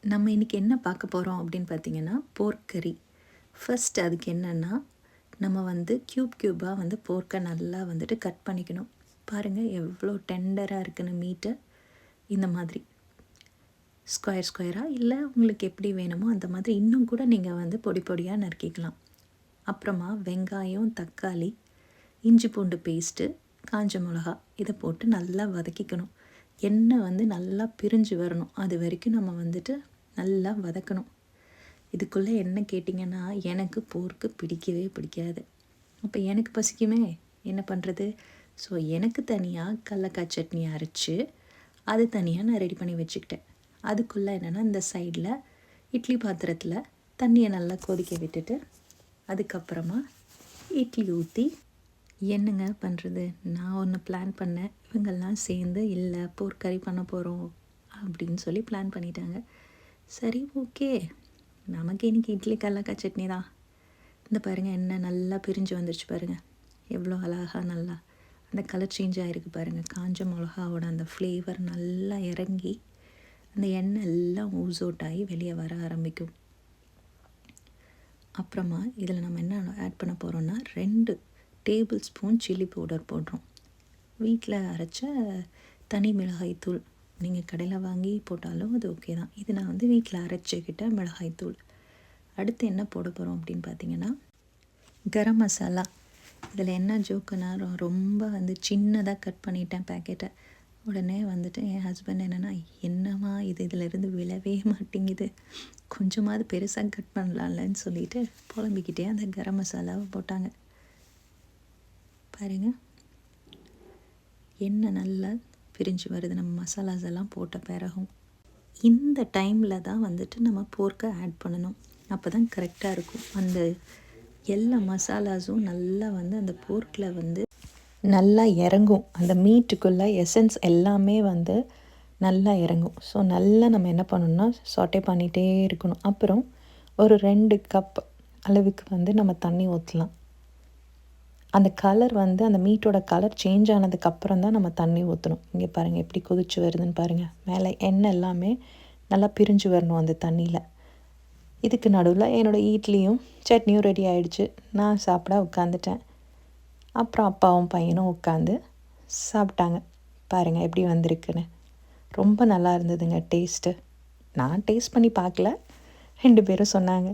நம்ம இன்றைக்கி என்ன பார்க்க போகிறோம் அப்படின்னு பார்த்தீங்கன்னா, போர்க் கறி. ஃபர்ஸ்ட் அதுக்கு என்னென்னா, நம்ம வந்து க்யூபாக வந்து போர்க்கை நல்லா வந்துட்டு கட் பண்ணிக்கணும். பாருங்கள் எவ்வளோ டெண்டராக இருக்குன்னு மீட்டு. இந்த மாதிரி ஸ்கொயராக இல்லை உங்களுக்கு எப்படி வேணுமோ அந்த மாதிரி இன்னும் கூட நீங்கள் வந்து பொடி பொடியாக நறுக்கிக்கலாம். அப்புறமா வெங்காயம், தக்காளி, இஞ்சி பூண்டு பேஸ்ட்டு, காஞ்ச மிளகா இதை போட்டு நல்லா வதக்கிக்கணும். எண்ணெய் வந்து நல்லா பிரிஞ்சு வரணும். அது வரைக்கும் நம்ம வந்துட்டு நல்லா வதக்கணும். இதுக்குள்ளே என்ன கேட்டிங்கன்னா, எனக்கு போர்க்கு பிடிக்கவே பிடிக்காது. அப்போ எனக்கு பசிக்குமே, என்ன பண்ணுறது? ஸோ எனக்கு தனியாக கடலக்காய் சட்னி அரைச்சி அது தனியாக நான் ரெடி பண்ணி வச்சுக்கிட்டேன். அதுக்குள்ளே என்னென்னா, இந்த சைடில் இட்லி பாத்திரத்தில் தண்ணியை நல்லா கொதிக்க விட்டுட்டு, அதுக்கப்புறமா இட்லி ஊற்றி என்னங்க பண்ணுறது, நான் ஒன்று பிளான் பண்ணேன், இவங்கெல்லாம் சேர்ந்து இல்லை போர்க் கறி பண்ண போகிறோம் அப்படின்னு சொல்லி பிளான் பண்ணிட்டாங்க. சரி ஓகே, நமக்கு இன்றைக்கி இட்லி கடலக்காய் சட்னி தான். இந்த பாருங்கள் எண்ணெய் நல்லா பிரிஞ்சு வந்துருச்சு பாருங்கள், எவ்வளோ அழகாக நல்லா அந்த கலர் சேஞ்ச் ஆகிருக்கு பாருங்கள். காஞ்ச மிளகாவோட அந்த ஃப்ளேவர் நல்லா இறங்கி அந்த எண்ணெய் எல்லாம் ஊஸ் அவுட் ஆகி வெளியே வர ஆரம்பிக்கும். அப்புறமா இதில் நம்ம என்ன ஆட் பண்ண போகிறோன்னா, 2 டேபிள் ஸ்பூன் சில்லி பவுடர் போடுறோம். வீட்டில் அரைச்ச தனி மிளகாய்த்தூள், நீங்கள் கடையில் வாங்கி போட்டாலும் அது ஓகே தான். இது நான் வந்து வீட்டில் அரைச்சிக்கிட்ட மிளகாய்த்தூள். அடுத்து என்ன போட போகிறோம் அப்படின்னு பார்த்தீங்கன்னா, கரம் மசாலா. இதில் என்ன ஜோக்குன்னா, ரொம்ப வந்து சின்னதாக கட் பண்ணிட்டேன் பேக்கெட்டை. உடனே வந்துட்டு என் ஹஸ்பண்ட் என்னென்னா, என்னம்மா இது இதிலேருந்து விழவே மாட்டேங்குது, கொஞ்சமாவது பெருசாக கட் பண்ணலாம்லன்னு சொல்லிட்டு புலம்பிக்கிட்டே அந்த கரம் மசாலாவை போட்டாங்க. பாருங்கள் எண்ணெய் நல்லா பிரிஞ்சு வருது நம்ம மசாலாஸ் எல்லாம் போட்ட பிறகும். இந்த டைமில் தான் வந்துட்டு நம்ம போர்க்கை ஆட் பண்ணணும். அப்போ தான் கரெக்டாக இருக்கும். அந்த எல்லா மசாலாஸும் நல்லா வந்து அந்த போர்க்கில் வந்து நல்லா இறங்கும். அந்த மீட்டுக்குள்ளே எசன்ஸ் எல்லாமே வந்து நல்லா இறங்கும். ஸோ நல்லா நம்ம என்ன பண்ணணும்னா சாட்டே பண்ணிகிட்டே இருக்கணும். அப்புறம் ஒரு 2 கப் அளவுக்கு வந்து நம்ம தண்ணி ஊற்றலாம். அந்த கலர் வந்து அந்த மீட்டோட கலர் சேஞ்ச் ஆனதுக்கப்புறம் தான் நம்ம தண்ணி ஊற்றணும். இங்கே பாருங்கள் எப்படி கொதிச்சு வருதுன்னு பாருங்கள். மேலே எண்ணெய் எல்லாமே நல்லா பிரிஞ்சு வரணும் அந்த தண்ணியில். இதுக்கு நடுவில் என்னோடய இட்லியும் சட்னியும் ரெடி ஆகிடுச்சு. நான் சாப்பிட உட்காந்துட்டேன். அப்புறம் அப்பாவும் பையனும் உட்காந்து சாப்பிட்டாங்க. பாருங்கள் எப்படி வந்திருக்குன்னு. ரொம்ப நல்லா இருந்ததுங்க டேஸ்ட்டு. நான் டேஸ்ட் பண்ணி பார்க்கல, 2 பேரும் சொன்னாங்க.